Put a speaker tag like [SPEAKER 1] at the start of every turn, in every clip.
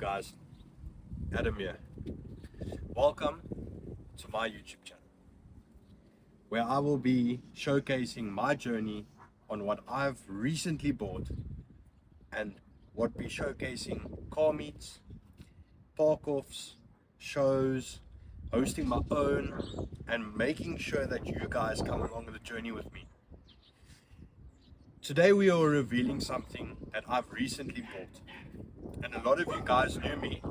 [SPEAKER 1] guys, Adam here. Welcome to my YouTube channel, where I will be showcasing my journey on what I've recently bought and what we're showcasing car meets, park-offs, shows, hosting my own, and making sure that you guys come along the journey with me. Today we are revealing something that I've recently bought, and a lot of you guys knew me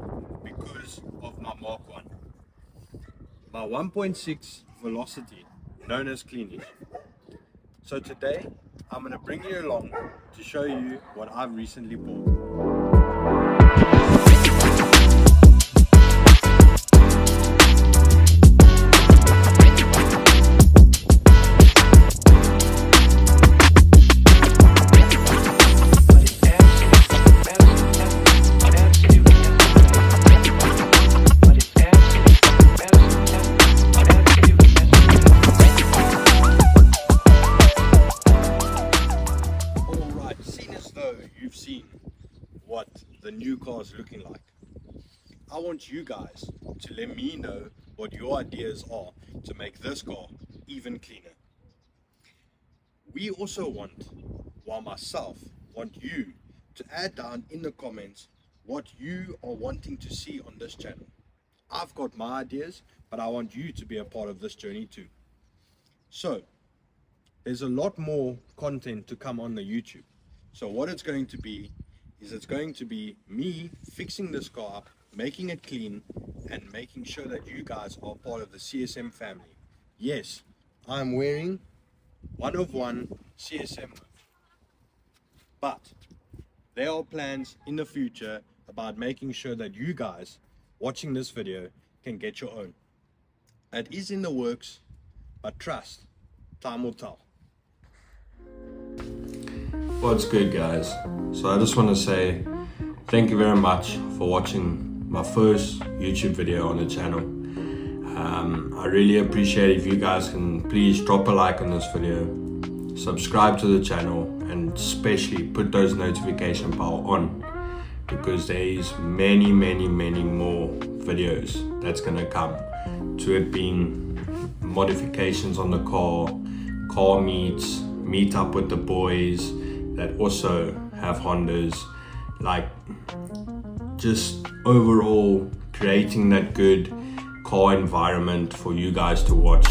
[SPEAKER 1] because of my Mark 1. My 1.6 velocity, known as cleanish. So today I'm going to bring you along to show you what I've recently bought. You've seen what the new car is looking like. I want you guys to let me know what your ideas are to make this car even cleaner. We also want you to add down in the comments what you are wanting to see on this channel. I've got my ideas, but I want you to be a part of this journey too. So there's a lot more content to come on the YouTube. So what it's going to be is it's going to be me fixing this car up, making it clean, and making sure that you guys are part of the CSM family. Yes, I'm wearing 1 of 1 CSM, but there are plans in the future about making sure that you guys watching this video can get your own. It is in the works, but trust, time will tell. What's good, guys? So I just want to say thank you very much for watching my first YouTube video on the channel. I really appreciate if you guys can please drop a like on this video, subscribe to the channel, and especially put those notification bell on, because there is many more videos that's gonna come to it, being modifications on the car meets, meet up with the boys that also have Hondas, like just overall creating that good car environment for you guys to watch.